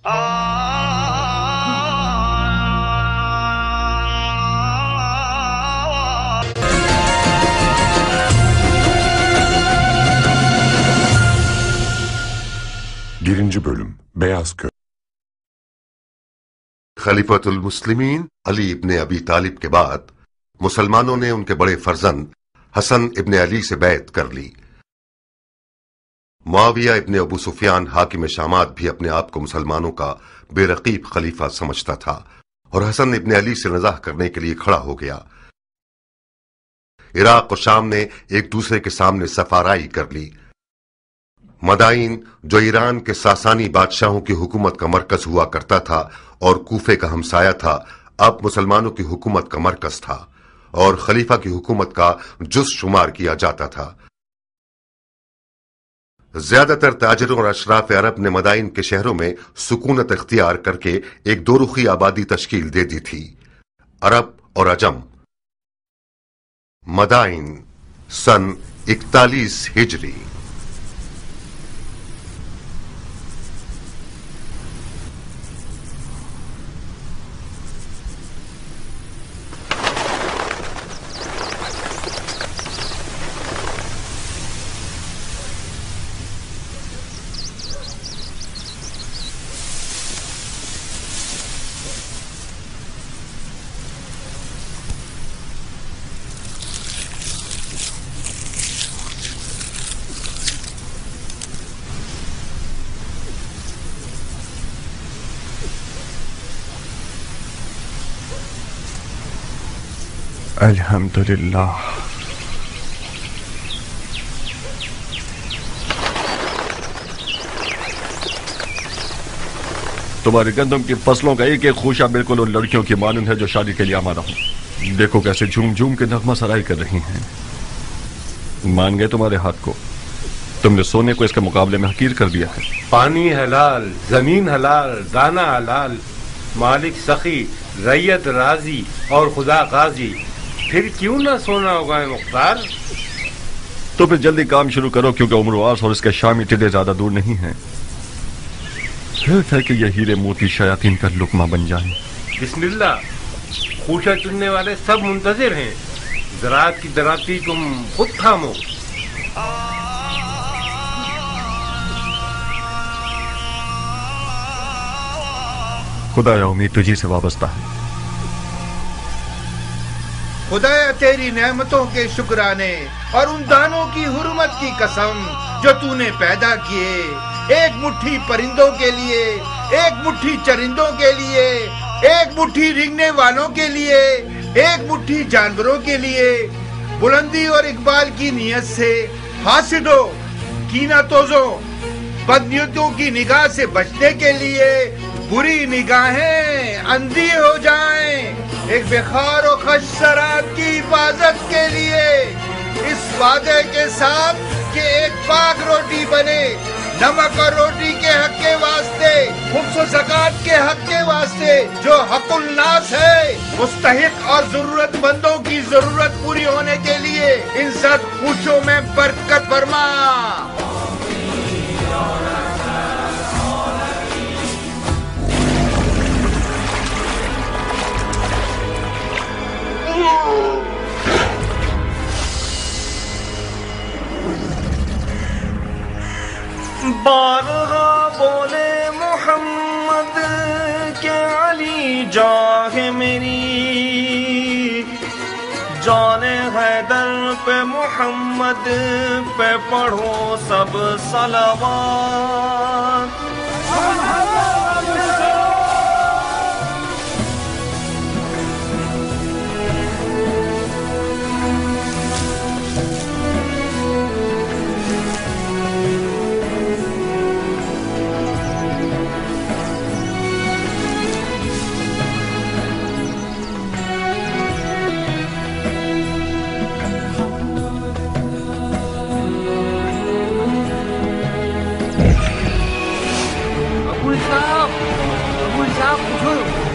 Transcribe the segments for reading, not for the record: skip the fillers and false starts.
Birinci Bölüm Beyaz Köy खलीफत उल मुस्लिमीन अली इब्ने अबी तालिब के बाद मुसलमानों ने उनके बड़े फर्जंद हसन इब्ने अली से बैत कर ली। मुआविया इब्ने अबू सुफियान हाकिम शामात भी अपने आप को मुसलमानों का बेरकीब खलीफा समझता था और हसन इब्ने अली से नज़ाह करने के लिए खड़ा हो गया। इराक और शाम ने एक दूसरे के सामने सफाराई कर ली। मदाइन जो ईरान के सासानी बादशाहों की हुकूमत का मरकज हुआ करता था और कूफे का हमसाया था, अब मुसलमानों की हुकूमत का मरकज था और खलीफा की हुकूमत का जुज़ शुमार किया जाता था। ज्यादातर ताजिरों और अशराफ अरब ने मदाइन के शहरों में सुकूनत इख्तियार करके एक दोरुखी आबादी तश्कील दे दी थी, अरब और अजम। मदाइन सन 41 हिजरी। अल्हम्दुलिल्लाह। तुम्हारे गंदम की फसलों का एक एक खूशा बिल्कुल उन लड़कियों की मानून है जो शादी के लिए आमादा हूं। देखो कैसे झूम झूम के नगमा सराई कर रही हैं। मान गए तुम्हारे हाथ को? तुमने सोने को इसके मुकाबले में हकीर कर दिया है। पानी हलाल, जमीन हलाल, दाना हलाल, मालिक सखी, रैयत राजी और खुदा गाजी, फिर क्यों ना सोना होगा मुख्तार? तो फिर जल्दी काम शुरू करो, क्योंकि उम्रवास और इसके शामी टिड्डे ज्यादा दूर नहीं हैं। है कि ये हीरे मोती शयातीन का लुकमा बन जाएं। बिस्मिल्लाह, खूशा चुनने वाले सब मुंतजिर हैं। ज़राअत की दराती तुम खुद थामो। खुदाया उम्मीद तुझी से वाबस्ता है। खुदाया तेरी नेमतों के शुक्राने और उन दानों की हुर्मत की कसम जो तूने पैदा किए, एक मुट्ठी परिंदों के लिए, एक मुट्ठी चरिंदों के लिए, एक मुट्ठी रिंगने वालों के लिए, एक मुट्ठी जानवरों के लिए। बुलंदी और इकबाल की नियत से हासिदों, कीना तोजों, बदनियतों की निगाह से बचने के लिए बुरी निगाहें अंधी हो जाएं। एक बेखार और खश शराब की हिफाजत के लिए इस वादे के साथ कि एक पाक रोटी बने, नमक और रोटी के हक के वास्ते, खुम्स और ज़कात के हक के वास्ते, जो हकुल नास है, मुस्तहिक और जरूरतमंदों की जरूरत पूरी होने के लिए इज्जत खुशियों में बरकत फरमा। बारगा बोले मोहम्मद के अली जाहे मेरी, जाने हैदर पे मोहम्मद पे पढ़ो सब सलावत।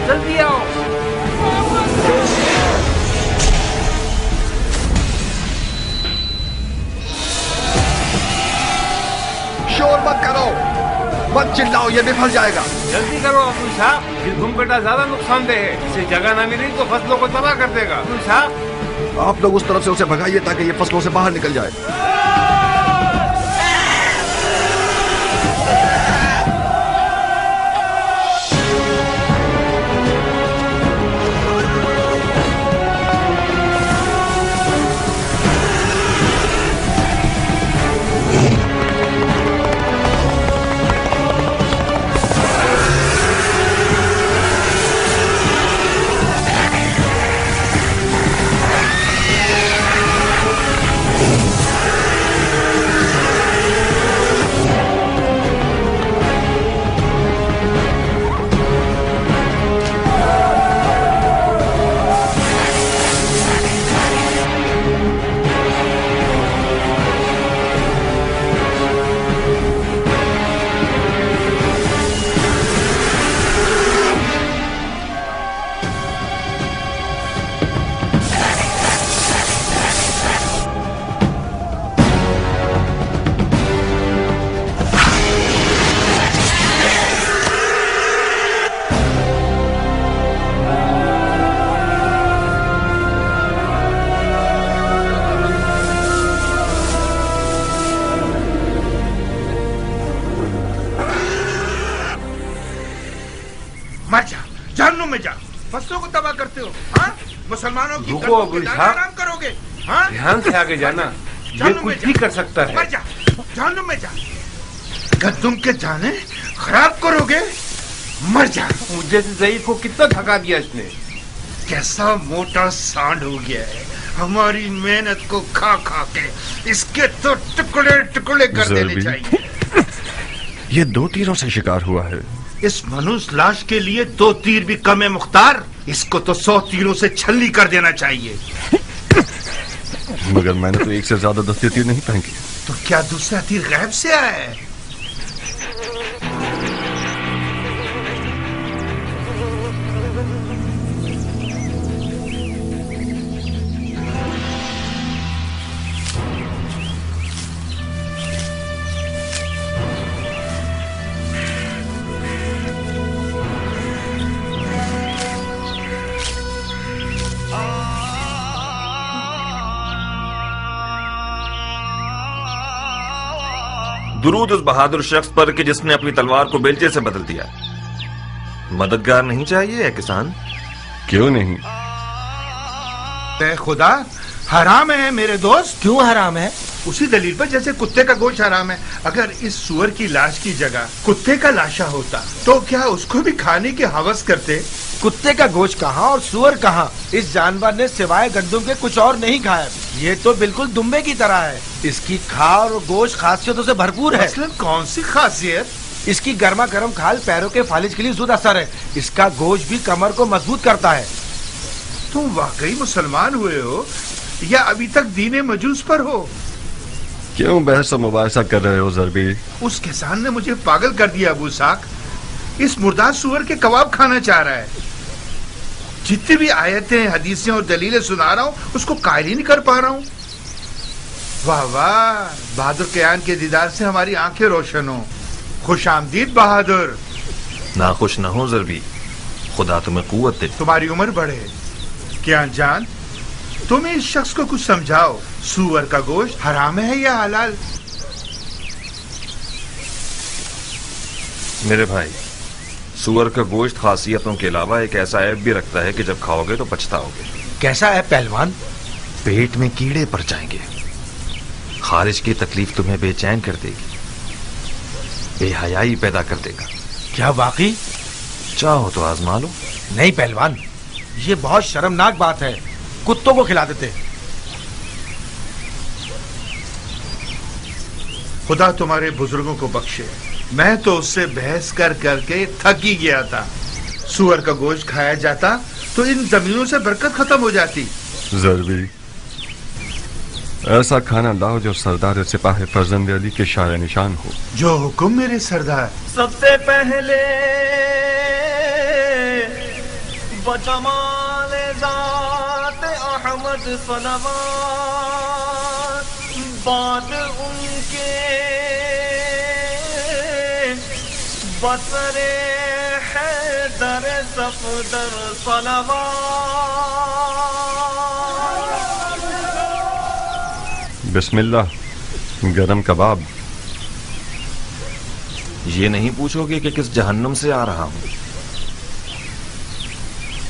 जल्दी आओ। शोर मत करो, मत चिल्लाओ, ये भी फंस जाएगा। जल्दी करो अब्दुल साहब, ये घुमपेटा ज्यादा नुकसानदेह है, इसे जगह न मिली तो फसलों को तबाह कर देगा। अब्दुल साहब, आप लोग उस तरफ से उसे भगाइए ताकि ये फसलों से बाहर निकल जाए। मर जा, जहन्नुम में जा, फसलों को तबाह करते हो। हाँ, मुसलमानों की रुको अब्दुल साहब, आराम करोगे। हाँ, ध्यान से आगे जाना, ये कुछ भी कर सकता है। मर जा, जहन्नुम में जा, गद्दुम के जाने खराब करोगे। मर जा। मुझे से ज़ईफ को कितना थका दिया इसने। कैसा मोटा सांड हो गया है, हमारी मेहनत को खा खा के। इसके तो टुकड़े टुकड़े कर देने चाहिए। ये 2 तीरों से शिकार हुआ है। इस मनुष्य लाश के लिए 2 तीर भी कम है मुख्तार। इसको तो 100 तीरों से छल्ली कर देना चाहिए। मगर मैंने तो 1 से ज्यादा दस्ते तीर नहीं फेंके। तो क्या दूसरा तीर गैब से आया है? दुरूद उस बहादुर शख्स पर कि जिसने अपनी तलवार को बेलचे से बदल दिया। मददगार नहीं चाहिए है किसान? क्यों नहीं? खुदा हराम है मेरे दोस्त। क्यों हराम है? उसी दलील पर जैसे कुत्ते का गोश्त हराम है। अगर इस सुअर की लाश की जगह कुत्ते का लाशा होता तो क्या उसको भी खाने की हवस करते? कुत्ते का गोश्त कहाँ और सुअर कहाँ? इस जानवर ने सिवाय गंदुम के कुछ और नहीं खाया। ये तो बिल्कुल दुम्बे की तरह है। इसकी खाल और गोश्त खासियतों से भरपूर है। मसलन कौन सी खासियत? इसकी गर्मा गर्म खाल पैरों के फालिज के लिए जुद असर है। इसका गोश्त भी कमर को मजबूत करता है। तुम वाकई मुसलमान हुए हो या अभी तक दीने मजूस पर हो? क्यों बहस और मुबाहिसा कर रहे हो ज़रबी? उस किसान ने मुझे पागल कर दिया अबू साक। इस मुर्दार सुअर के कबाब खाना चाह रहा है। जितनी भी आयतें, हदीसें और दलीलें सुना रहा हूँ उसको कायल ही नहीं कर पा रहा हूँ। वाह वाह, बहादुर कयान के दीदार से हमारी आंखें रोशन हो। खुश आमदीद बहादुर। नाखुश न हो ज़रबी, खुदा तुम्हें कुव्वत दे। तुम्हारी उम्र बढ़े। क्या जान, तुम इस शख्स को कुछ समझाओ। सुअर का गोश्त हराम है या हलाल? मेरे भाई, सुअर का गोश्त खासियतों के अलावा एक ऐसा ऐब भी रखता है कि जब खाओगे तो पछताओगे। कैसा है पहलवान? पेट में कीड़े पड़ जाएंगे। खारिज की तकलीफ तुम्हें बेचैन कर देगी, बेहयाई पैदा कर देगा। क्या वाकई? चाहो तो आजमा लो। नहीं पहलवान, ये बहुत शर्मनाक बात है। कुत्तों को खिला देते। खुदा तुम्हारे बुजुर्गों को बख्शे। मैं तो उससे बहस कर करके थक ही गया था। सुअर का गोश्त खाया जाता तो इन जमीनों से बरकत खत्म हो जाती। ज़रबी, ऐसा खाना लाओ जो सरदार सिपाही फर्जंद अली के शान निशान हो। जो हुक्म मेरे सरदार। सबसे पहले बजमाल ज़ात अहमद सलवात, बाद उनके بسر حیدر صفدر صلوات. بسم اللہ. گرم کباب. یہ نہیں پوچھو گے کہ کس جہنم سے آ رہا ہوں؟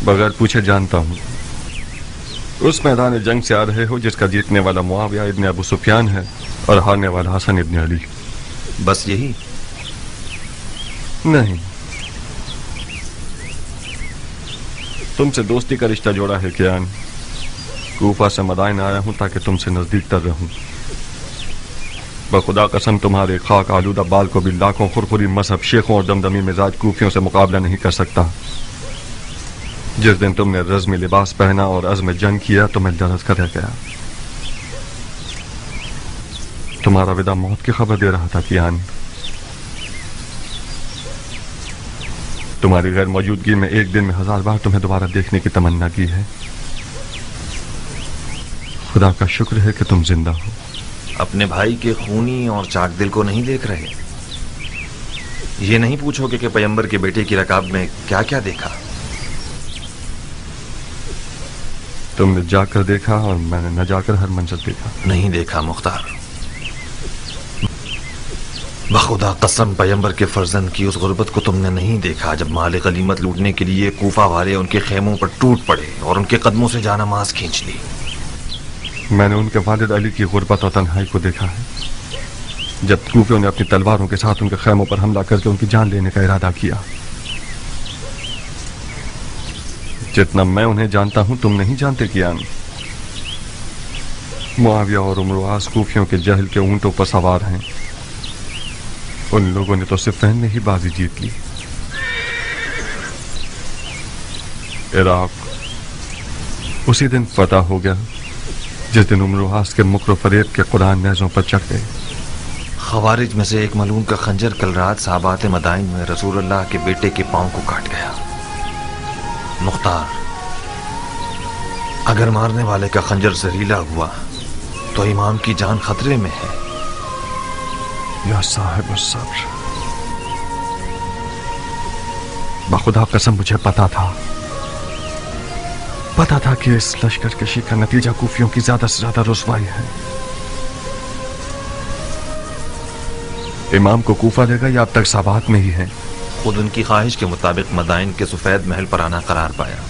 بغیر پوچھے جانتا ہوں. اس میدان جنگ سے آ رہے ہو جس کا جیتنے والا معاویہ ابن ابو سفیان ہے اور ہارنے والا حسن ابن علی. بس یہی؟ نہیں. تم سے دوستی کا رشتہ جوڑا ہے کیان. کوفہ سے مدائن آیا ہوں تاکہ تم سے نزدیک تر رہوں. بخدا قسم تمہارے خاک آلودہ بال کو بھی لاکھوں خرخری مذہب شیخوں اور دمدمی مزاج کوفیوں سے مقابلہ نہیں کر سکتا. جس دن تم نے رزمی لباس پہنا اور عزم جنگ کیا تو میں لرز کر رہ گیا. تمہارا وداع موت کی خبر دے رہا تھا کیان. تمہاری غیر موجودگی میں ایک دن میں 1000 بار تمہیں دوبارہ دیکھنے کی تمنا کی ہے. خدا کا شکر ہے کہ تم زندہ ہو. اپنے بھائی کے خونی اور چاک دل کو نہیں دیکھ رہے؟ یہ نہیں پوچھو گے کہ پیغمبر کے بیٹے کی رکاب میں کیا کیا دیکھا؟ تم نے جا کر دیکھا اور میں نے نہ جا کر ہر منظر دیکھا. نہیں دیکھا مختار. بخدا قسم پیغمبر کے فرزند کی اس غربت کو تم نے نہیں دیکھا جب مال غنیمت لوٹنے کے لیے کوفہ والے ان کے خیموں پر ٹوٹ پڑے اور ان کے قدموں سے جانماز کھینچ لی. میں نے ان کے والد علی کی غربت اور تنہائی کو دیکھا ہے جب کوفیوں نے اپنی تلواروں کے ساتھ ان کے خیموں پر حملہ کر کے ان کی جان لینے کا ارادہ کیا. جتنا میں انہیں جانتا ہوں تم نہیں جانتے کیان. معاویہ اور عمرو عاص کوفیوں کے جہل کے اونٹوں پر سوار ہیں. ان لوگوں نے تو صفین میں ہی بازی جیت لی. عراق اسی دن فتح ہو گیا جس دن عمرو عاص کے مکر و فریب کے قرآن نیزوں پر چڑھ گئے. خوارج میں سے ایک ملعون کا خنجر کل رات صحابات مدائن میں رسول اللہ کے بیٹے کے پاؤں کو کاٹ گیا. مختار، اگر مارنے والے کا خنجر زہریلا ہوا تو امام کی جان خطرے میں ہے. یا صاحب الصبر، بخدا قسم مجھے پتا تھا کہ اس لشکر کشی کا نتیجہ کوفیوں کی زیادہ سے زیادہ رسوائی ہے. امام کو کوفہ دے گا یا اب تک سابات میں ہی ہے؟ خود ان کی خواہش کے مطابق مدائن کے سفید محل پر آنا قرار پایا.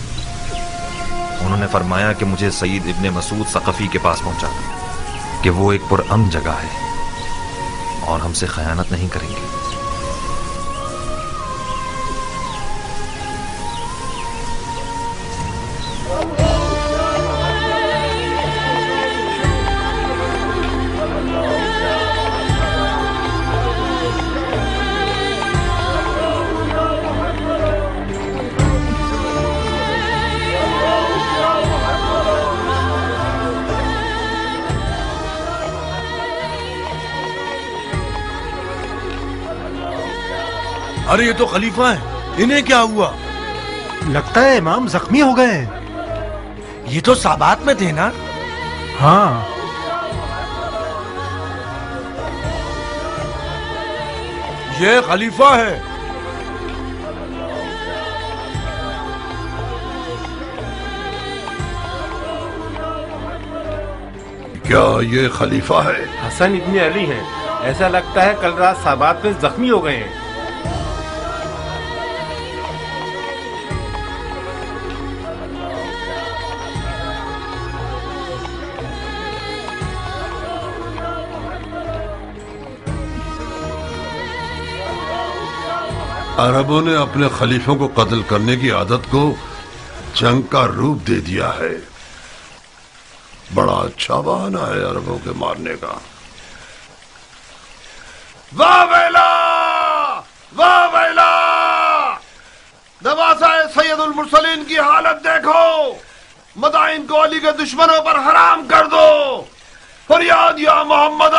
انہوں نے فرمایا کہ مجھے سید ابن مسعود ثقفی کے پاس پہنچا دیں کہ وہ ایک پرامن جگہ ہے اور ہم سے خیانت نہیں کریں گے. ارے یہ تو خلیفہ ہیں، انہیں کیا ہوا؟ لگتا ہے امام زخمی ہو گئے ہیں. یہ تو سابات میں تھے نا؟ ہاں. یہ خلیفہ ہے. کیا یہ خلیفہ ہے؟ حسن ابن علی ہیں. ایسا لگتا ہے کل رات صحابات میں زخمی ہو گئے ہیں. عربوں نے اپنے خلیفوں کو قتل کرنے کی عادت کو جنگ کا روپ دے دیا ہے. بڑا اچھا بہانہ ہے عربوں کے مارنے کا. واہ ویلا واہ ویلا، نواسہ سید المرسلین کی حالت دیکھو. مدائن کو علی کے دشمنوں پر حرام کر دو. فریاد یا محمد.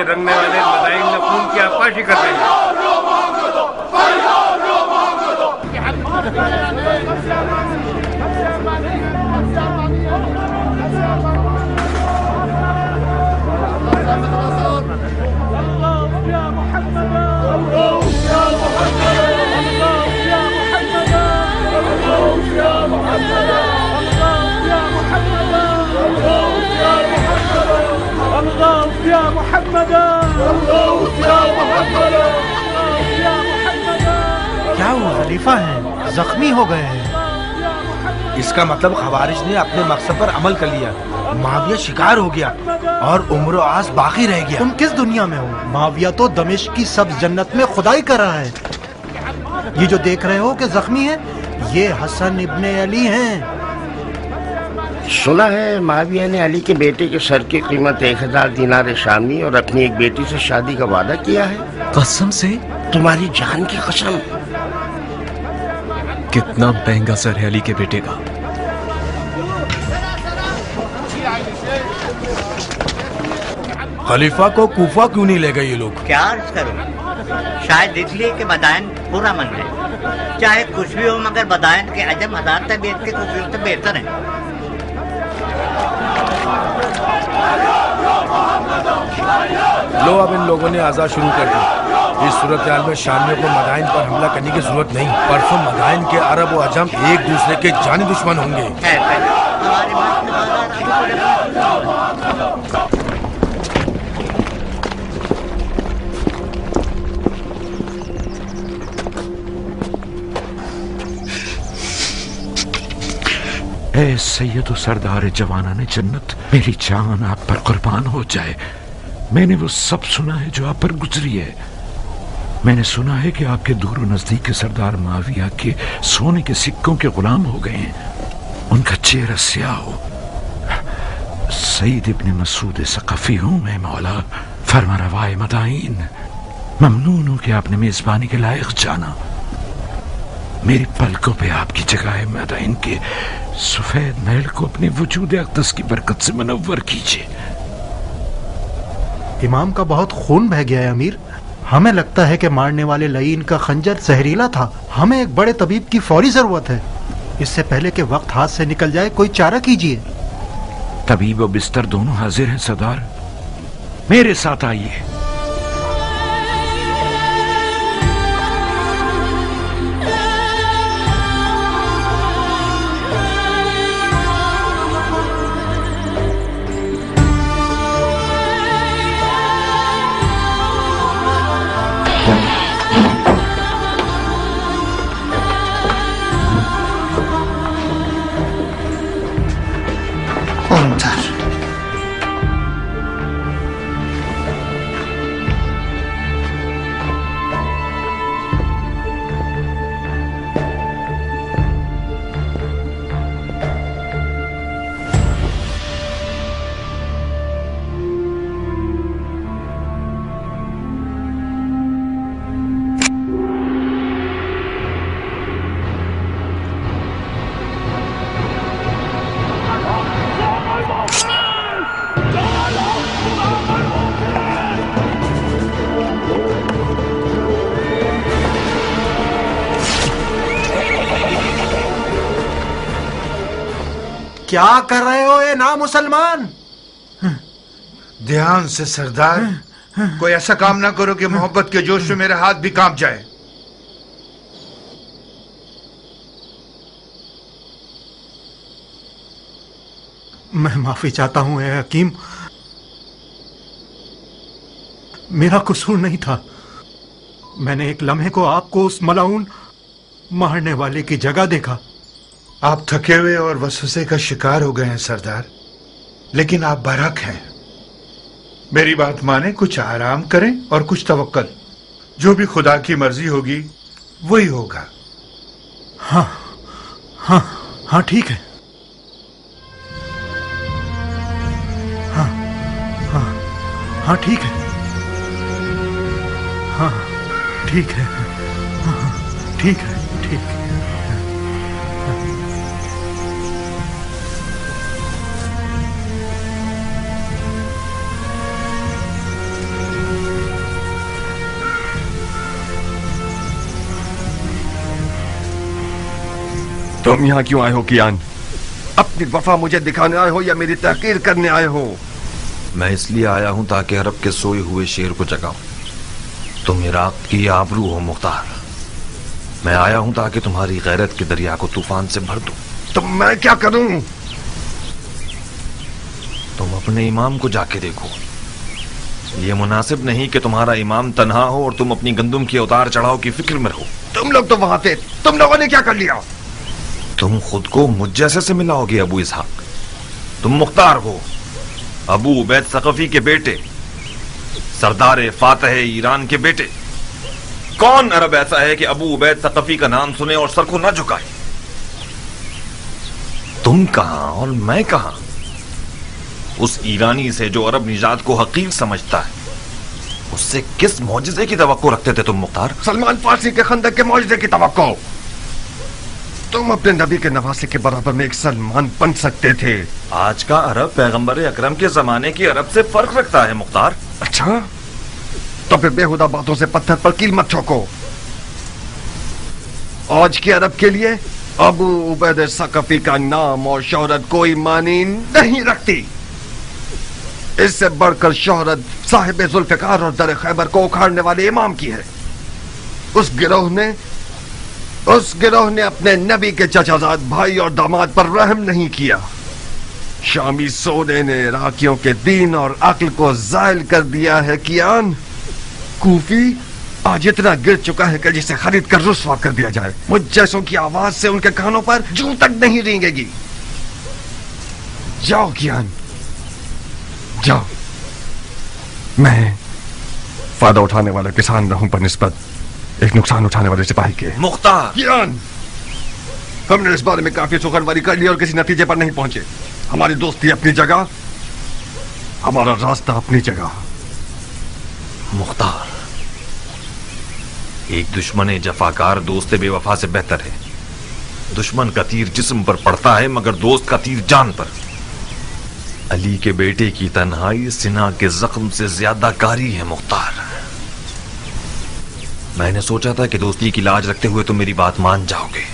رنگنے والے مدائن کیا وہ خلیفہ ہیں؟ زخمی ہو گئے ہیں؟ اس کا مطلب خوارج نے اپنے مقصد پر عمل کر لیا، معاویہ شکار ہو گیا اور عمر و آس باقی رہ گیا۔ تم کس دنیا میں ہو؟ معاویہ تو دمشق کی سبز جنت میں خدائی کر رہا ہے۔ یہ جو دیکھ رہے ہو کہ زخمی ہے، یہ حسن ابن علی ہیں۔ سنا ہے معاویہ نے علی کے بیٹے کے سر کی قیمت 1000 دینار شامی اور اپنی ایک بیٹی سے شادی کا وعدہ کیا ہے۔ قسم سے؟ تمہاری جان کی قسم۔ کتنا مہنگا سر ہے علی کے بیٹے کا۔ خلیفہ کو کوفہ کیوں نہیں لے گئے یہ لوگ؟ کیا عرض کروں، شاید اس لیے کہ بدائن پورا من ہے۔ چاہے کچھ بھی ہو مگر بدائن کے عجم 1000 طبیعت کے خوبیوں سے بہتر ہیں۔ لو اب ان لوگوں نے آزاد شروع کر دی۔ اس صورتحال میں شامیوں کو مدائن پر حملہ کرنے کی ضرورت نہیں۔ پرسوں مدائن کے عرب و عجم ایک دوسرے کے جانی دشمن ہوں گے۔ اے سید و سردار جوانان جنت، میری جان آپ پر قربان ہو جائے۔ میں نے وہ سب سنا ہے جو آپ پر گزری ہے۔ میں نے سنا ہے کہ آپ کے دور و نزدیک کے سردار معاویہ کے سونے کے سکوں کے غلام ہو گئے ہیں، ان کا چہرہ سیاہ ہو۔ سعید ابن مسعود ثقفی ہوں میں مولا، فرما روائے مدائن۔ ممنون ہوں کہ آپ نے میزبانی کے لائق جانا۔ میری پلکوں پہ آپ کی جگہ ہے مدائن کے سفید محل کو اپنے وجود اقدس کی برکت سے منور کیجیے۔ امام کا بہت خون بہہ گیا ہے امیر۔ ہمیں لگتا ہے کہ مارنے والے لعین کا خنجر زہریلا تھا۔ ہمیں ایک بڑے طبیب کی فوری ضرورت ہے۔ اس سے پہلے کہ وقت ہاتھ سے نکل جائے کوئی چارہ کیجیے۔ طبیب و بستر دونوں حاضر ہیں سردار، میرے ساتھ آئیے۔ کیا کر رہے ہو اے نامسلمان؟ دھیان سے سردار، کوئی ایسا کام نہ کرو کہ محبت کے جوش میں میرا ہاتھ بھی کانپ جائے۔ میں معافی چاہتا ہوں اے حکیم، میرا قصور نہیں تھا۔ میں نے ایک لمحے کو آپ کو اس ملعون مارنے والے کی جگہ دیکھا۔ آپ تھکے ہوئے اور وسوسے کا شکار ہو گئے ہیں سردار، لیکن آپ برحق ہیں۔ میری بات مانیں، کچھ آرام کریں اور کچھ توکل۔ جو بھی خدا کی مرضی ہوگی وہی ہوگا۔ ہاں ہاں ہاں ٹھیک ہے۔ ہاں ہاں ہاں ٹھیک ہے۔ ہاں ٹھیک ہے۔ ہاں ٹھیک ہے ٹھیک ہے۔ तुम यहाँ क्यों आए हो कियान? अपनी वफा मुझे दिखाने आए हो या मेरी तहकीर करने आए हो? मैं इसलिए आया हूं ताकि अरब के सोए हुए शेर को जगाऊं। तुम इराक की आबरू हो मुख्तार। मैं आया हूं ताकि तुम्हारी गैरत के दरिया को तूफान से भर दूं। तो मैं क्या करूं? तुम अपने इमाम को जाके देखो। ये मुनासिब नहीं कि तुम्हारा इमाम तन्हा हो और तुम अपनी गंदुम के उतार चढ़ाव की फिक्र में रहो। तुम लोग तो वहां थे, तुम लोगों ने क्या कर लिया? तुम खुद को मुझ जैसे से मिलाओगे अबू इसहाक? तुम मुख्तार हो, अबू उबैद सकफी के बेटे, सरदार फातह ईरान के बेटे। कौन अरब ऐसा है कि अबू उबैद सकफी का नाम सुने और सर को न झुकाए? तुम कहां और मैं कहां? उस ईरानी से जो अरब निजात को हकीर समझता है, उससे किस मौजिजे की तवक्को रखते थे तुम मुख्तार? सलमान फारसी के खंदक के मौजिजे की तवक्को। तुम अपने नबी के नवासे के बराबर में एक सलमान बन सकते थे। आज का अरब पैगंबर अकरम के जमाने की अरब से फर्क रखता है मुख्तार। अच्छा, तो फिर बेहुदा बातों से पत्थर पर कील मत ठोको। आज के अरब के लिए अबू उबैद सकफी का नाम और शोहरत कोई मानी नहीं रखती। इससे बढ़कर शोहरत साहिब जुल्फिकार और दर खैबर को उखाड़ने वाले इमाम की है। उस गिरोह ने अपने नबी के चचाजाद भाई और दामाद पर रहम नहीं किया। शामी सोने ने इराकियों के दीन और अक्ल को जायल कर दिया है। कियान, कूफी आज इतना गिर चुका है कि जिसे खरीद कर रुस्वा कर दिया जाए। मुझ जैसों की आवाज से उनके कानों पर जूं तक नहीं रेंगेगी। जाओ कियान, जाओ। मैं फायदा उठाने वाला किसान रहूं पर निस्बत एक नुकसान उठाने वाले सिपाही के। मुख्तार, कियान, हमने इस बारे में काफी सुखनवारी कर ली और किसी नतीजे पर नहीं पहुंचे। हमारी दोस्ती अपनी जगह, हमारा रास्ता अपनी जगह। मुख्तार, एक दुश्मन जफाकार दोस्त बेवफा से बेहतर है। दुश्मन का तीर जिस्म पर पड़ता है मगर दोस्त का तीर जान पर। अली के बेटे की तन्हाई सिना के जख्म से ज्यादा कारी है मुख्तार। मैंने सोचा था कि दोस्ती की लाज रखते हुए तुम मेरी बात मान जाओगे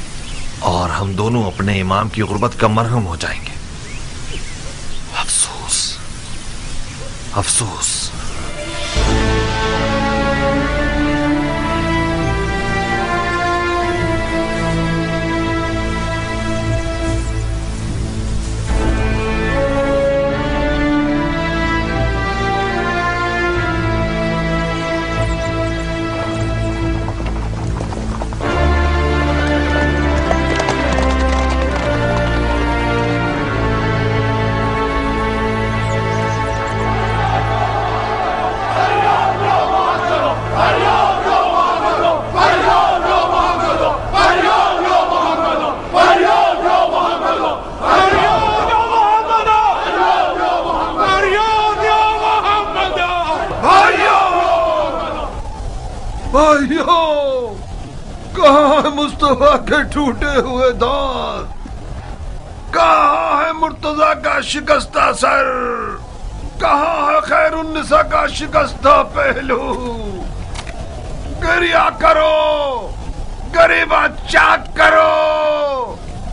और हम दोनों अपने इमाम की गुर्बत का मरहम हो जाएंगे। अफसोस, अफसोस। मुस्तफा के टूटे हुए दांत? कहाँ है मुर्तजा का शिकस्ता सर? कहाँ है खैरुन्निसा का शिकस्ता पहलू? गिरिया करो, गरीबा चाक करो,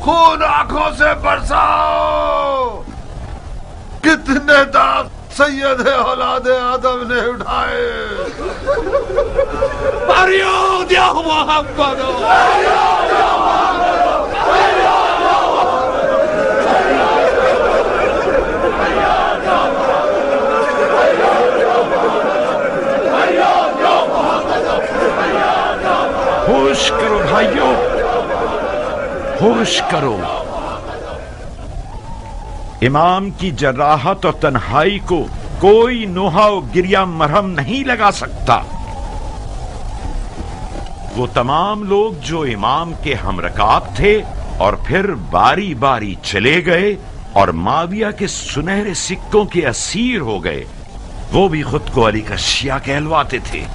खून आंखों से बरसाओ। कितने दांत सैयद औलाद आदम ने उठाए। फरियाद या मोहम्मद, होश करो भाइयों, होश करो। इमाम की जराहत और तन्हाई को कोई नोहा और गिरिया मरहम नहीं लगा सकता। वो तमाम लोग जो इमाम के हमरकाब थे और फिर बारी बारी चले गए और माविया के सुनहरे सिक्कों के असीर हो गए, वो भी खुद को अली का शिया कहलवाते थे।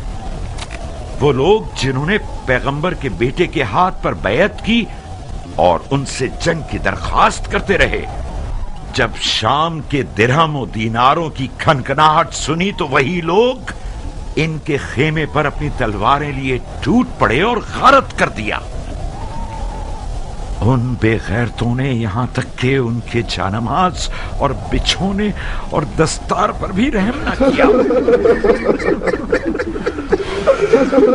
वो लोग जिन्होंने पैगंबर के बेटे के हाथ पर बैत की और उनसे जंग की दरखास्त करते रहे। जब शाम के दिरहम और दीनारों की खनखनाहट सुनी तो वही लोग इनके खेमे पर अपनी तलवारें लिए टूट पड़े और गारत कर दिया। उन बेगैरतों ने यहाँ तक कि उनके जानमाज और बिछोने और दस्तार पर भी रहम न किया।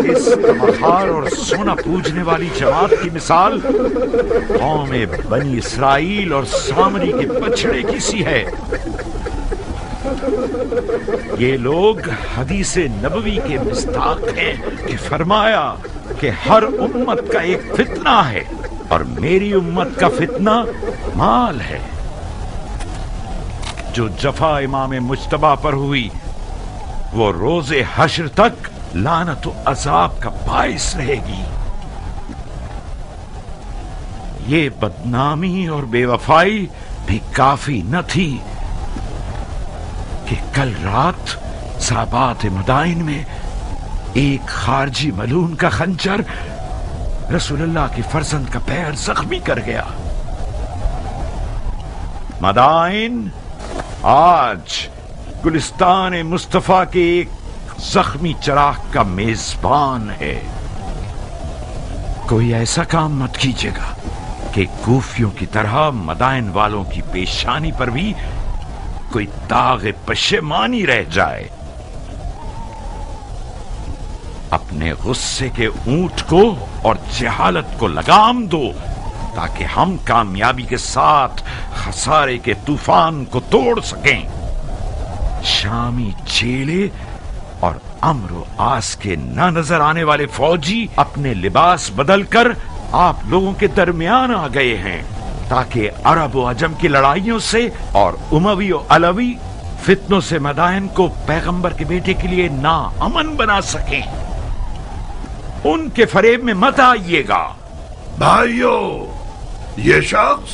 इस मखार और सोना पूजने वाली जमात की मिसाल कौम बनी इसराइल और सामरी के बछड़े की सी है। ये लोग हदीस नबवी के मिस्ताक हैं कि फरमाया कि हर उम्मत का एक फितना है और मेरी उम्मत का फितना माल है। जो जफा इमाम मुज्तबा पर हुई वो रोजे हश्र तक लानत और अजाब का बाइस रहेगी। ये बदनामी और बेवफाई भी काफी न थी कि कल रात साबात मदाइन में एक खारजी मलून का खंजर रसूलुल्लाह के फर्जंद का पैर जख्मी कर गया। मदाइन आज गुलिस्तान मुस्तफा के एक जख्मी चराग का मेजबान है। कोई ऐसा काम मत कीजिएगा कि कूफियों की तरह मदाइन वालों की पेशानी पर भी कोई दाग पशेमानी रह जाए। अपने गुस्से के ऊंट को और जहालत को लगाम दो ताकि हम कामयाबी के साथ खसारे के तूफान को तोड़ सकें। शामी चेले और अम्र आस के न नजर आने वाले फौजी अपने लिबास बदलकर आप लोगों के दरमियान आ गए हैं ताकि अरब व अजम की लड़ाइयों से और उमवी और अलवी फितनों से मदाइन को पैगंबर के बेटे के लिए ना अमन बना सकें। उनके फरेब में मत आइएगा। भाइयों, ये शख्स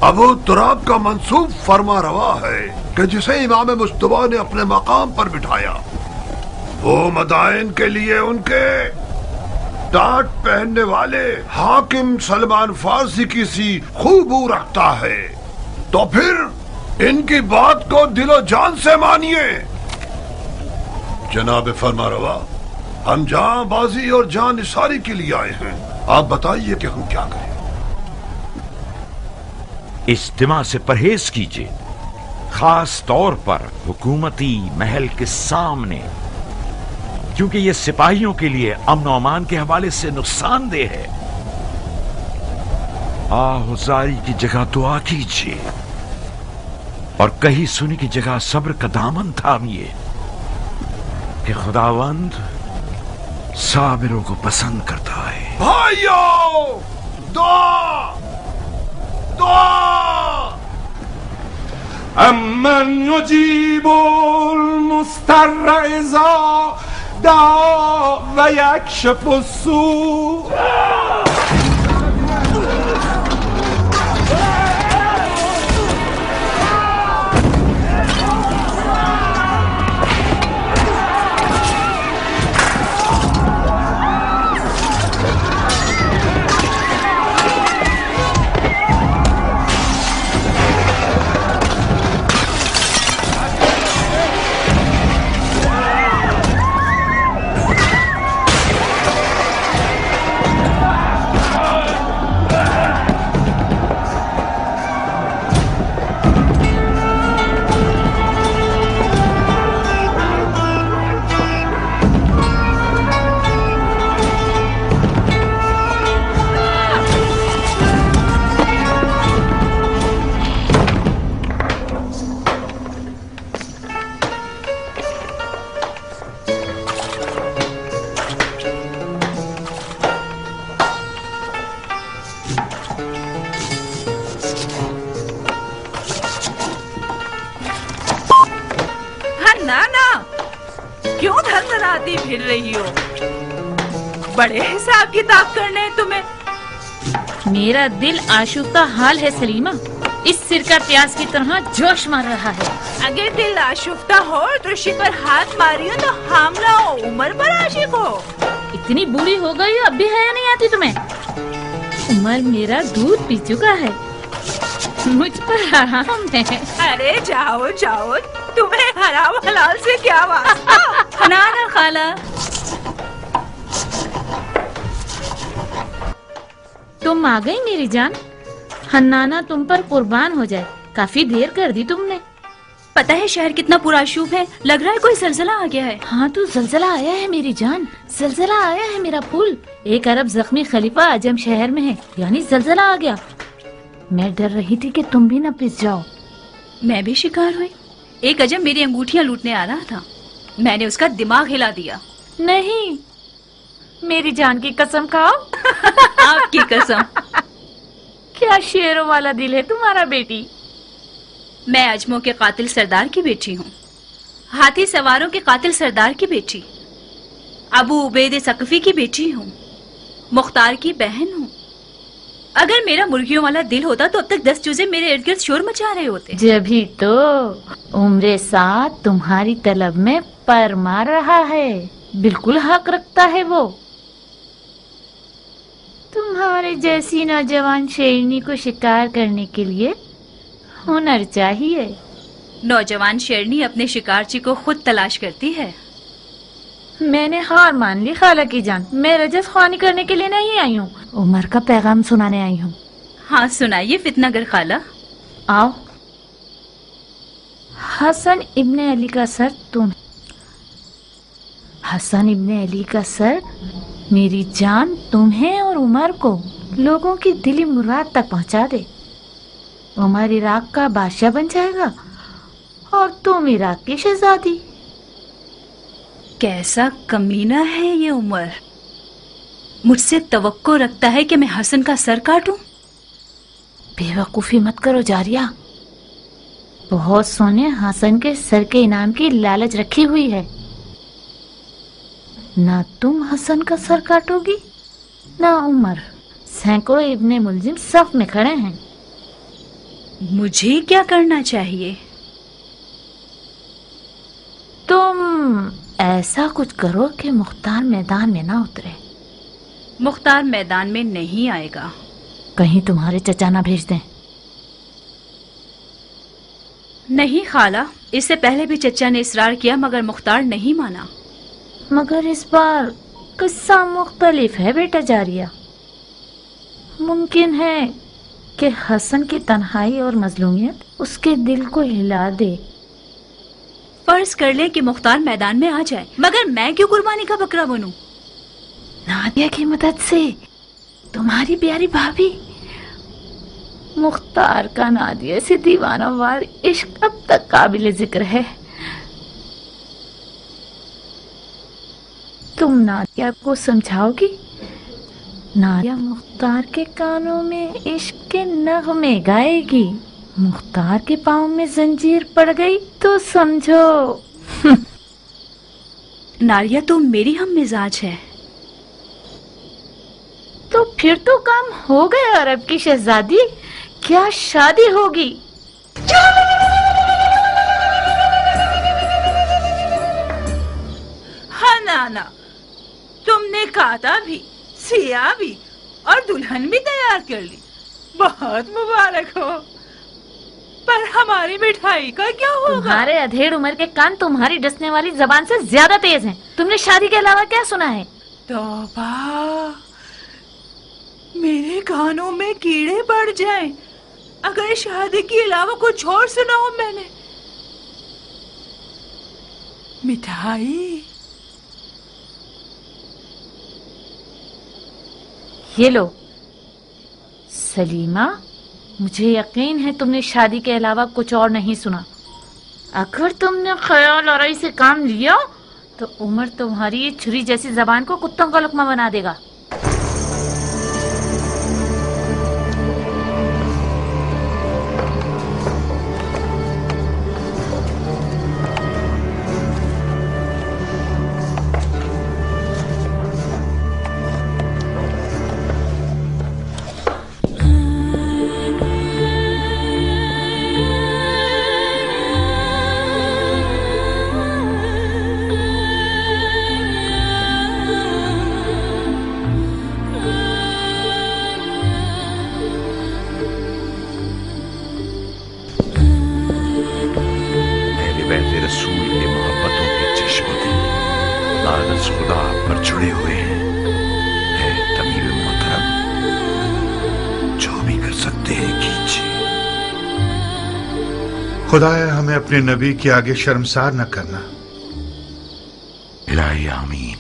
अबू तुराब का मंसूब फरमा रवा है कि जिसे इमाम मुस्तफा ने अपने मकाम पर बिठाया वो मदाइन के लिए उनके टाट पहनने वाले हाकिम सलमान फारसी की सी खूबू रखता है। तो फिर इनकी बात को दिलो जान से मानिए। जनाब फरमा रवा, हम जान बाजी और जान निसारी के लिए आए हैं। आप बताइए कि हम क्या करें। इज्तिमा से परहेज कीजिए, खास तौर पर हुकूमती महल के सामने, क्योंकि ये सिपाहियों के लिए अमन और अमान के हवाले से नुकसानदेह है। आहुजारी की जगह दुआ कीजिए और कहीं सुनी की जगह सब्र का दामन थामिए कि खुदावंद साबिरों को पसंद करता है। भाइयों, दुआ दुआ। अमन युजीबुल मुस्तर्र इज़ा دعا و یکشف السوء. फिर रही हो, बड़े हिसाब किताब करने तुम्हें। मेरा दिल आशुफ्ता हाल है सलीमा, इस सिर का प्यास की तरह जोश मार रहा है। अगर दिल आशुफ्ता हो तो शिकर हाथ मारियो तो हामला हो, उमर पर आशिक हो। इतनी बुरी हो गई अब भी हया नहीं आती तुम्हें? उमर मेरा दूध पी चुका है, मुझ पर हराम है। अरे जाओ जाओ, तुम्हें हराम हलाल से क्या वास्ता। ना ना खाला, तुम आ गई मेरी जान। हन्नाना तुम पर कुर्बान हो जाए, काफी देर कर दी तुमने। पता है शहर कितना पुरआशूब है, लग रहा है कोई जलजला आ गया है। हाँ तो जलजला आया है मेरी जान, जलजला आया है मेरा फूल। 1 अरब जख्मी खलीफा अजम शहर में है, यानी जलजला आ गया। मैं डर रही थी कि तुम भी न पिस जाओ। मैं भी शिकार हुई। एक अजम मेरी अंगूठियां लूटने आ रहा था, मैंने उसका दिमाग हिला दिया। नहीं, मेरी जान की कसम खाओ। आपकी कसम। क्या शेरों वाला दिल है तुम्हारा बेटी। मैं अजमों के कातिल सरदार की बेटी हूँ, हाथी सवारों के कातिल सरदार की बेटी, अबू उबैद सकफी की बेटी हूँ, मुख्तार की बहन हूँ। अगर मेरा मुर्गियों वाला दिल होता तो अब तक 10 चूजे मेरे इर्द गिर्द शोर मचा रहे होते। जभी तो उम्र साथ तुम्हारी तलब में पर मार रहा है, बिल्कुल हक रखता है वो। तुम्हारे जैसी नौजवान शेरनी को शिकार करने के लिए हुनर चाहिए। नौजवान शेरनी अपने शिकारची को खुद तलाश करती है। मैंने हार मान ली खाला की जान, मैं रजस ख्वानी करने के लिए नहीं आई हूँ, उमर का पैगाम सुनाने आई हूँ। हाँ सुनाइए फितनागर खाला। आओ। हसन इब्ने अली का सर तुम। हसन इब्ने अली का सर मेरी जान तुम्हें और उमर को लोगों की दिली मुराद तक पहुंचा दे। उमर इराक का बादशाह बन जाएगा और तुम इराक की शहजादी। कैसा कमीना है ये उमर, मुझसे तवक्को रखता है कि मैं हसन का सर काटूं। बेवकूफी मत करो जारिया, बहुत सोने हसन के सर के इनाम की लालच रखी हुई है। ना तुम हसन का सर काटोगी ना उमर। सैकड़ों इब्ने मुलजिम सफ में खड़े हैं। मुझे क्या करना चाहिए? तुम ऐसा कुछ करो कि मुख्तार मैदान में ना उतरे। मुख्तार मैदान में नहीं आएगा। कहीं तुम्हारे चचा ना भेज दें। नहीं खाला, इससे पहले भी चचा ने इसरार किया मगर मुख्तार नहीं माना। मगर इस बार किस्सा मुख्तलिफ है बेटा जारिया। मुमकिन है कि हसन की तन्हाई और मजलूमियत उसके दिल को हिला दे। फर्ज कर ले कि मुख्तार मैदान में आ जाए, मगर मैं क्यों कुर्बानी का बकरा बनूं? नादिया की मदद से तुम्हारी प्यारी भाभी। मुख्तार का नादिया से दीवाना वार इश्क अब तक काबिल जिक्र है। तुम नादिया को समझाओगी? नादिया मुख्तार के कानों में इश्क के नगमे गाएगी। मुख्तार के पाँव में जंजीर पड़ गई तो समझो। नारिया तो मेरी हम मिजाज है। तो फिर तो काम हो गया अरब की शहजादी, क्या शादी होगी? हाँ नाना, तुमने काता भी, सिया भी और दुल्हन भी तैयार कर ली। बहुत मुबारक हो। पर हमारी मिठाई का क्या होगा? तुम्हारे अधेड़ उम्र के कान तुम्हारी डसने वाली जबान से ज्यादा तेज हैं। तुमने शादी के अलावा क्या सुना है? तौबा, मेरे कानों में कीड़े पड़ जाएं अगर शादी के अलावा कुछ और सुना हो मैंने। मिठाई ये लो। सलीमा, मुझे यकीन है तुमने शादी के अलावा कुछ और नहीं सुना। अगर तुमने ख्याल और से काम लिया तो उमर तुम्हारी छुरी जैसी जबान को कुत्तों का लुकमा बना देगा। खुदाया हमें अपने नबी के आगे शर्मसार न करना। इलाही आमीन।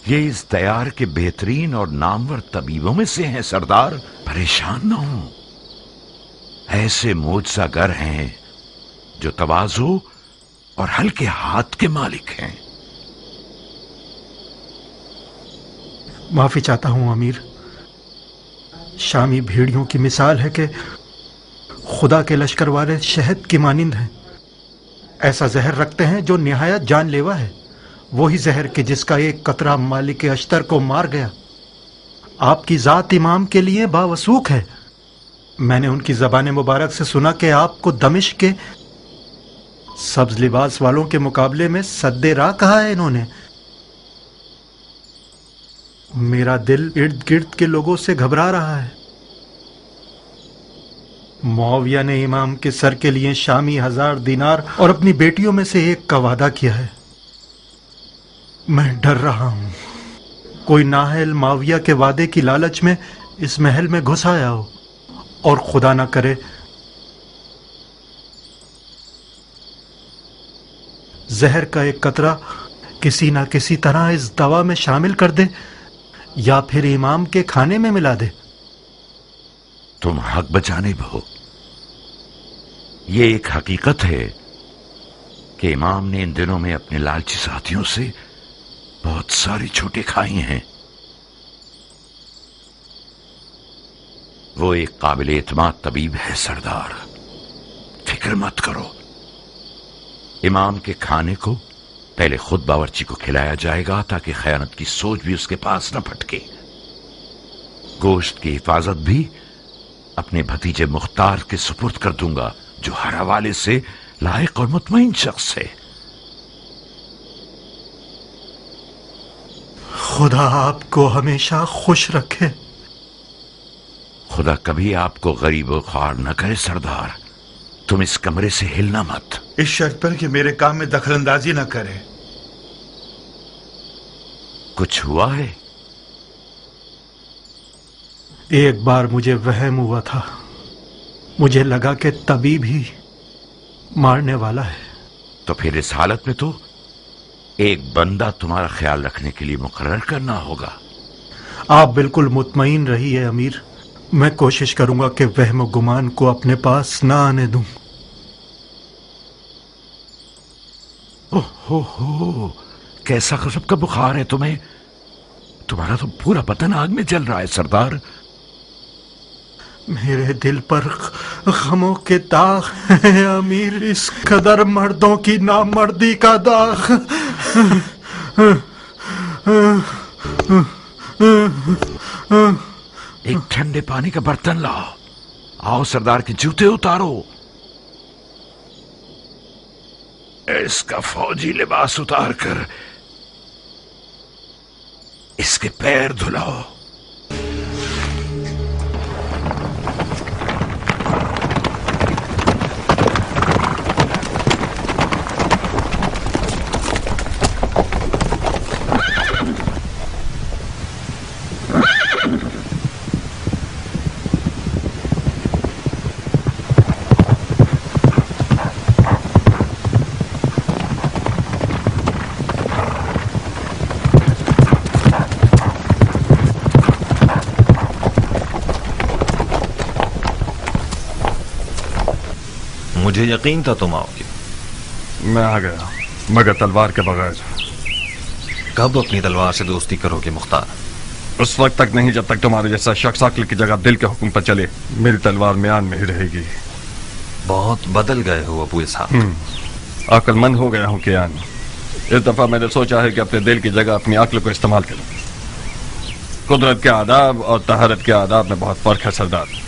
ये इस दयार के बेहतरीन और नामवर तबीबों में से हैं सरदार। परेशान न हो, ऐसे मोजज़ागर हैं जो तवाज़ु और हल्के हाथ के मालिक हैं। माफी चाहता हूं अमीर। शामी भेड़ियों की मिसाल है कि खुदा के लश्कर वाले शहद की मानिंद हैं। ऐसा जहर रखते हैं जो निहायत जानलेवा है, वही जहर कि जिसका एक कतरा मालिक अश्तर को मार गया। आपकी जात इमाम के लिए बावसूख है। मैंने उनकी ज़बान मुबारक से सुना कि आपको दमिश्क के सब्ज लिबास वालों के मुकाबले में सद्दे राह कहा है इन्होंने। मेरा दिल इर्द गिर्द के लोगों से घबरा रहा है। मुआविया ने इमाम के सर के लिए शामी 1000 दिनार और अपनी बेटियों में से एक का वादा किया है। मैं डर रहा हूं कोई नाहल मुआविया के वादे की लालच में इस महल में घुस आया हो और खुदा ना करे जहर का एक कतरा किसी ना किसी तरह इस दवा में शामिल कर दे या फिर इमाम के खाने में मिला दे। तुम हक बचाने हो। ये एक हकीकत है कि इमाम ने इन दिनों में अपने लालची साथियों से बहुत सारी छूटें खाई हैं। वो एक काबिल एतमाद तबीब है सरदार, फिक्र मत करो। इमाम के खाने को पहले खुद बावर्ची को खिलाया जाएगा ताकि खयानत की सोच भी उसके पास न फटके। गोश्त की हिफाजत भी अपने भतीजे मुख्तार के सुपुर्द कर दूंगा, जो हर हवाले से लायक और मुतमईन शख्स है। खुदा आपको हमेशा खुश रखे। खुदा कभी आपको गरीब और ख्वार न करे सरदार। तुम इस कमरे से हिलना मत। इस शर्त पर कि मेरे काम में दखलंदाजी न करे। कुछ हुआ है? एक बार मुझे वहम हुआ था। मुझे लगा कि तबीब ही मारने वाला है। तो फिर इस हालत में तो एक बंदा तुम्हारा ख्याल रखने के लिए मुकर्रर करना होगा। आप बिल्कुल मुतमईन रहिए अमीर। मैं कोशिश करूंगा कि वहम गुमान को अपने पास ना आने दूं। ओहो, कैसा गजब का बुखार है तुम्हें। तुम्हारा तो पूरा बदन आग में जल रहा है सरदार। मेरे दिल पर गमों के दाग हैं अमीर, इस कदर मर्दों की नामर्दी का दाग। एक ठंडे पानी का बर्तन लाओ। आओ सरदार के जूते उतारो। इसका फौजी लिबास उतार कर इसके पैर धुलाओ। मुझे यकीन था तुम आओगे। मैं आ गया, मगर तलवार के बगैर। कब अपनी तलवार से दोस्ती करोगे मुख्तार? उस वक्त तक नहीं जब तक तुम्हारे जैसा शख्स अक्ल की जगह दिल के हुक्म पर चले। मेरी तलवार म्यान में ही रहेगी। बहुत बदल गए हो अबू इसहाक। अक्लमंद हो गया हूँ कियान। इस दफा मैंने सोचा है कि अपने दिल की जगह अपनी अक्ल को इस्तेमाल करूं। कुदरत के आदाब और तहारत के आदाब में बहुत फर्क है सरदार।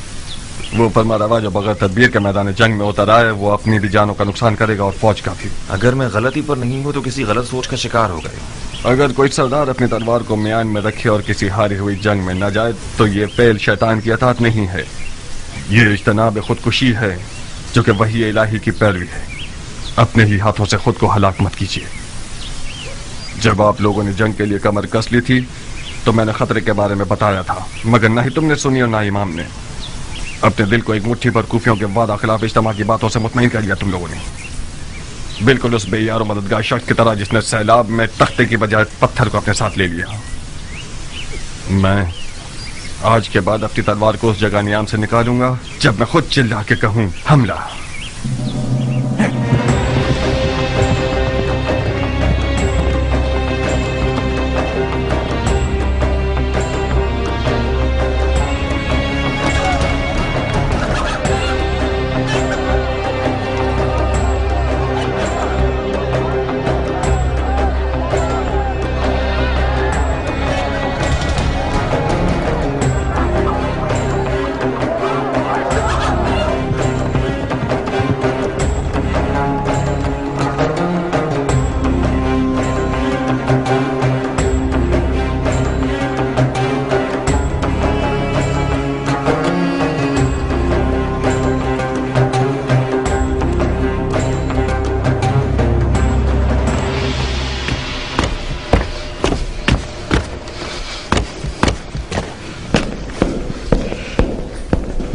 वो फरमा रवा जो बगैर तदबीर के मैदान जंग में उतर आए वो अपनी भी जानों का नुकसान करेगा और फौज का भी। अगर मैं गलती पर नहीं हूं तो किसी गलत सोच का शिकार हो गए। अगर कोई सरदार अपनी तलवार को म्यान में रखे और किसी हारी हुई जंग में न जाए तो ये फेल शैतान की अताअत नहीं है, ये इज्तनाब खुदकुशी है जो कि वही इलाही की पैरवी है। अपने ही हाथों से खुद को हलाक मत कीजिए। जब आप लोगों ने जंग के लिए कमर कस ली थी तो मैंने खतरे के बारे में बताया था, मगर ना ही तुमने सुनी और ना इमाम ने। अपने दिल को एक मुट्ठी पर कूफियों के वादा खिलाफ इज्तिमा की बातों से मुतमईन कर लिया तुम लोगों ने, बिल्कुल उस बेयार और मददगार शख्स की तरह जिसने सैलाब में तख्ते की बजाय पत्थर को अपने साथ ले लिया। मैं आज के बाद अपनी तलवार को उस जगह नियाम से निकालूंगा जब मैं खुद चिल्ला के कहूं हमला।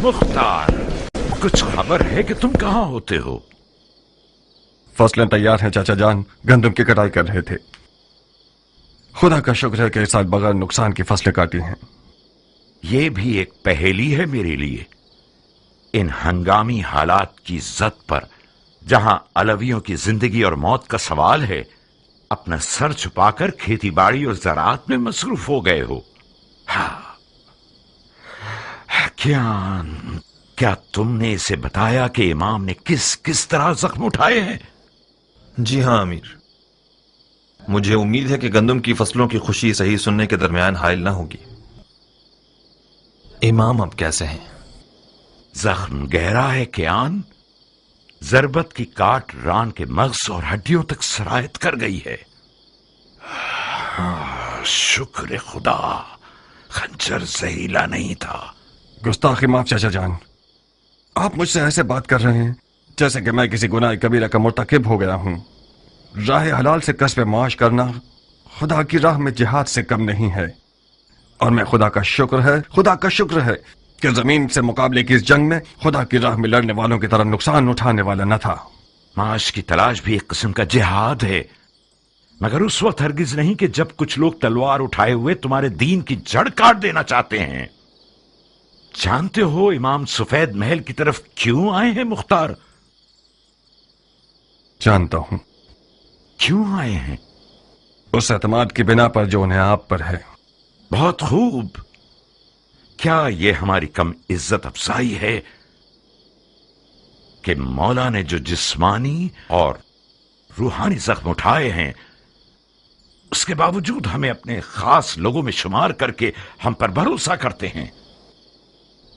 मुख्तार, कुछ खबर है कि तुम कहाँ होते हो? फसलें तैयार हैं चाचा जान, गंदम की कटाई कर रहे थे। खुदा का शुक्र है कि इस साल बगैर नुकसान की फसलें काटी हैं। ये भी एक पहेली है मेरे लिए। इन हंगामी हालात की जद पर जहां अलवियों की जिंदगी और मौत का सवाल है, अपना सर छुपाकर खेती बाड़ी और ज़राअत में मसरूफ हो गए हो। हाँ, क्या तुमने इसे बताया कि इमाम ने किस किस तरह जख्म उठाए हैं? जी हाँ अमीर, मुझे उम्मीद है कि गंदम की फसलों की खुशी सही सुनने के दरमियान हायल न होगी। इमाम अब कैसे हैं? जख्म गहरा है कियान। जरबत की काट रान के मग़ज़ और हड्डियों तक सरायत कर गई है। शुक्र खुदा, खंजर जहीला नहीं था। गुस्ताखी माफ चाचा जान, आप मुझसे ऐसे बात कर रहे हैं जैसे कि मैं किसी गुनाह कबीरा का मुर्तकिब हो गया हूं। राह हलाल से कस्ब माश करना खुदा की राह में जिहाद से कम नहीं है, और मैं खुदा का शुक्र है कि जमीन से मुकाबले की इस जंग में खुदा की राह में लड़ने वालों की तरह नुकसान उठाने वाला न था। माश की तलाश भी एक किस्म का जिहाद है, मगर उस वक्त हरगिज नहीं कि जब कुछ लोग तलवार उठाए हुए तुम्हारे दीन की जड़ काट देना चाहते हैं। जानते हो इमाम सफेद महल की तरफ क्यों आए हैं मुख्तार? जानता हूं। क्यों आए हैं? उस एतमाद की बिना पर जो उन्हें आप पर है। बहुत खूब। क्या यह हमारी कम इज्जत अफजाई है कि मौला ने जो जिस्मानी और रूहानी जख्म उठाए हैं, उसके बावजूद हमें अपने खास लोगों में शुमार करके हम पर भरोसा करते हैं।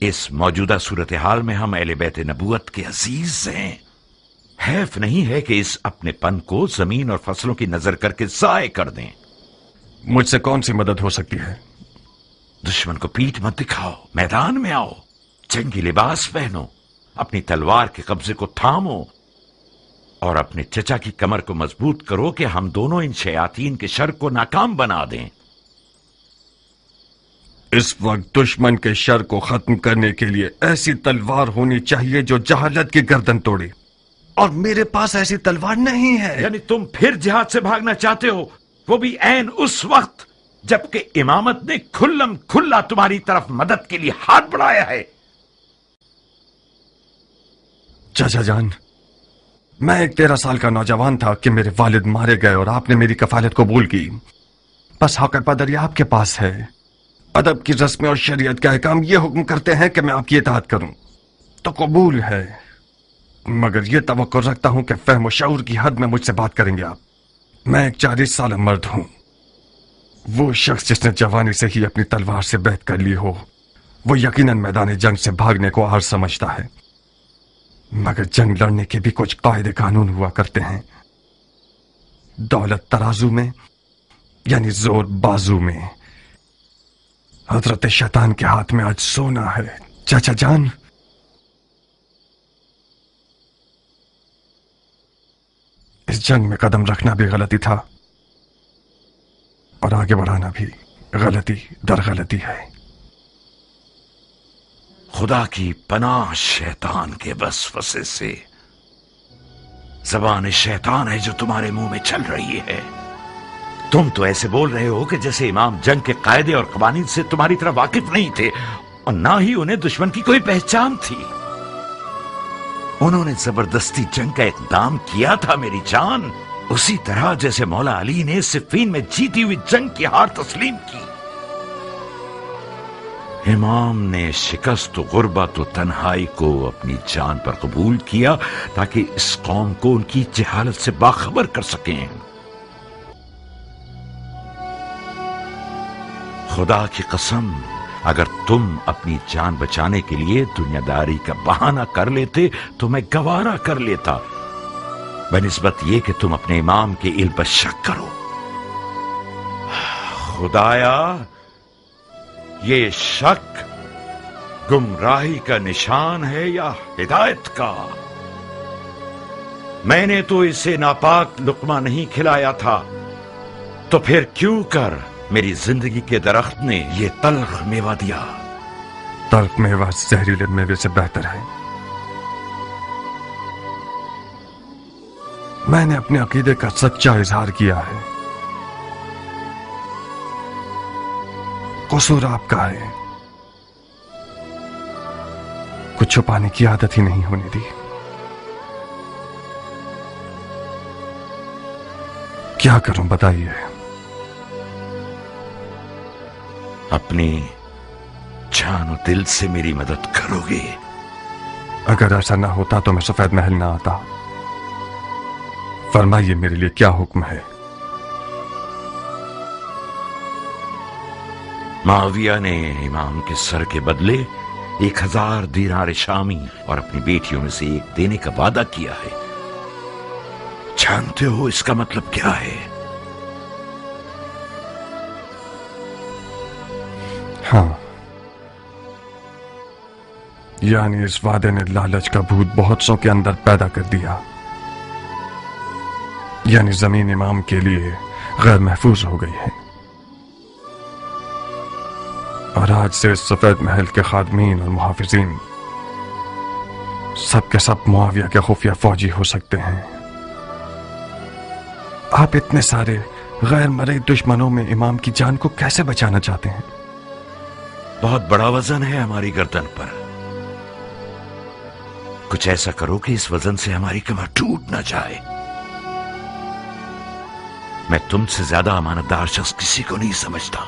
इस मौजूदा सूरत हाल में हम अहले बैत नबूवत के अजीज हैं। हैफ नहीं है कि इस अपनेपन को जमीन और फसलों की नजर करके जाय कर दें। मुझसे कौन सी मदद हो सकती है? दुश्मन को पीठ मत दिखाओ, मैदान में आओ, जंगी लिबास पहनो, अपनी तलवार के कब्जे को थामो और अपने चचा की कमर को मजबूत करो कि हम दोनों इन शयातीन के शर को नाकाम बना दें। इस वक्त दुश्मन के शर को खत्म करने के लिए ऐसी तलवार होनी चाहिए जो जहालत की गर्दन तोड़े, और मेरे पास ऐसी तलवार नहीं है। यानी तुम फिर जिहाद से भागना चाहते हो, वो भी ऐन उस वक्त जबकि इमामत ने खुल्लम खुल्ला तुम्हारी तरफ मदद के लिए हाथ बढ़ाया है। चाचा जान, मैं एक 13 साल का नौजवान था कि मेरे वालिद मारे गए और आपने मेरी कफालत कबूल की। बस हक पदरी आपके पास है। अदब की रस्में और शरीयत के अहकाम ये हुक्म करते हैं कि मैं आपकी इताअत करूं, तो कबूल है, मगर ये तवक्को रखता हूं कि फहम और शऊर की हद में मुझसे बात करेंगे आप। मैं एक 40 साल मर्द हूं। वो शख्स जिसने जवानी से ही अपनी तलवार से बैत कर ली हो, वो यकीनन मैदान जंग से भागने को आर समझता है, मगर जंग लड़ने के भी कुछ कायदे कानून हुआ करते हैं। दौलत तराजू में यानी जोर बाजू में। हजरत शैतान के हाथ में आज सोना है चाचा जान। इस जंग में कदम रखना भी गलती था और आगे बढ़ाना भी गलती दर गलती है। خدا کی پناہ شیطان کے وسوسے سے۔ زبان شیطان ہے جو تمہارے منہ میں چل رہی ہے۔ تم تو ایسے بول رہے ہو کہ جیسے امام جنگ کے قاعدے اور قوانین سے تمہاری طرح واقف نہیں تھے اور نہ ہی انہیں دشمن کی کوئی پہچان تھی۔ انہوں نے زبردستی جنگ کا اقدام کیا تھا میری جان، اسی طرح جیسے مولا علی نے صفین میں جیتی ہوئی جنگ کی ہار تسلیم کی۔ امام نے شکست و غربت و تنہائی کو اپنی جان پر قبول کیا تاکہ اس قوم کو ان کی جہالت سے باخبر کر سکیں۔ خدا کی قسم، اگر تم اپنی جان بچانے کے لیے دنیا داری کا بہانہ کر لیتے تو میں گوارا کر لیتا، بنسبت یہ کہ تم اپنے امام کے علم پر شک کرو۔ خدایا، یہ شک گمراہی کا نشان ہے یا ہدایت کا؟ میں نے تو اسے ناپاک لقمہ نہیں کھلایا تھا، تو پھر کیوں کر میری زندگی کے درخت نے یہ تلخ میوہ دیا؟ تلخ میوہ زہریلے میوے سے بہتر ہے۔ میں نے اپنے عقیدے کا سچا اظہار کیا ہے، قصور آپ کا ہے، کچھ چھپانے کی عادت ہی نہیں ہونے دی۔ کیا کروں بتائیے؟ اپنی جان و دل سے میری مدد کرو گے؟ اگر ایسا نہ ہوتا تو میں سفید محل نہ آتا۔ فرمائیے میرے لیے کیا حکم ہے؟ معاویہ نے امام کے سر کے بدلے 1000 دینار شامی اور اپنی بیٹیوں میں سے ایک دینے کا وعدہ کیا ہے۔ جانتے ہو اس کا مطلب کیا ہے؟ ہاں، یعنی اس وعدے نے لالچ کا بھوت بہت سو کے اندر پیدا کر دیا، یعنی زمین امام کے لیے غیر محفوظ ہو گئی ہے، اور آج سے اس سفید محل کے خادمین اور محافظین سب کے سب معاویہ کے خفیہ فوجی ہو سکتے ہیں۔ آپ اتنے سارے غیر مرئی دشمنوں میں امام کی جان کو کیسے بچانا چاہتے ہیں؟ بہت بڑا وزن ہے ہماری گردن پر، کچھ ایسا کرو کہ اس وزن سے ہماری کمر ٹوٹ نہ جائے۔ میں تم سے زیادہ امانت دار شخص کسی کو نہیں سمجھتا۔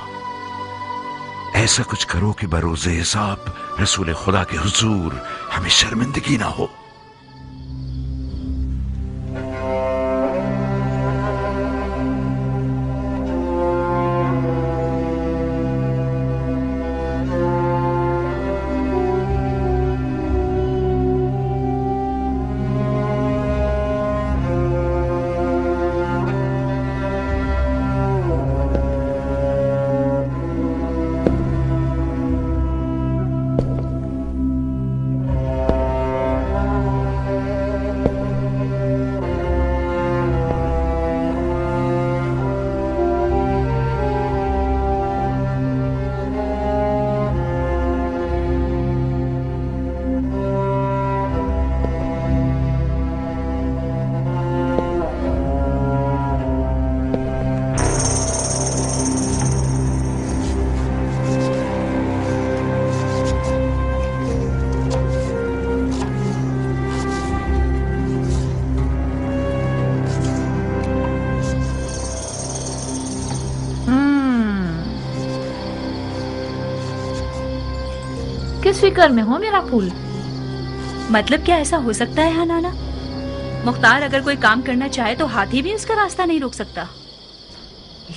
ایسا کچھ کرو کہ بروز حساب رسول خدا کے حضور ہمیں شرمندگی نہ ہو۔ کس فکر میں ہو میرا پھول؟ مطلب کیا ایسا ہو سکتا ہے حنانا؟ مختار اگر کوئی کام کرنا چاہے تو ہاتھی بھی اس کا راستہ نہیں روک سکتا۔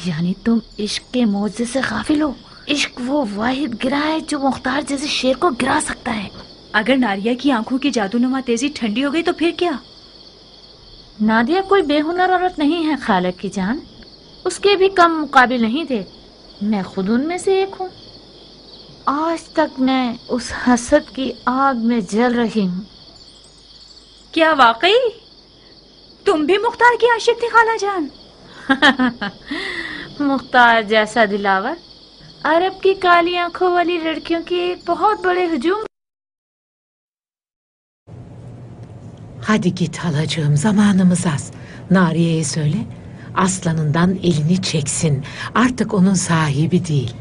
یعنی تم عشق کے معجزے سے غافل ہو؟ عشق وہ واحد گرہ ہے جو مختار جیسے شیر کو گرا سکتا ہے۔ اگر نادیہ کی آنکھوں کی جادونما تیزی ٹھنڈی ہو گئی تو پھر کیا؟ نادیہ کوئی بے ہنر عورت نہیں ہے خالق کی جان، اس کے بھی کم مقابل نہیں تھے، میں خود ان میں سے ایک ہوں۔ آج تک میں اس حسد کی آگ میں جل رہی ہوں۔ کیا واقعی تم بھی مختار کی عاشق تھی خالہ جان؟ مختار جیسا دلاور عرب کی کالی آنکھوں والی لڑکیوں کی ایک بہت بڑے ہجوم Hadi git halacığım, zamanımız az. Nariye'ye söyle, aslanından elini çeksin. Artık onun sahibi değil.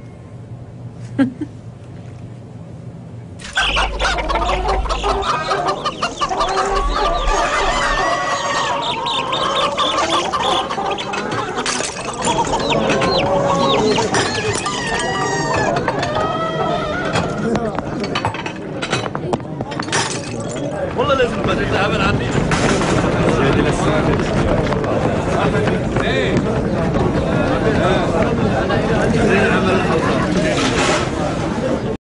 والله لازم تتعامل عني ايه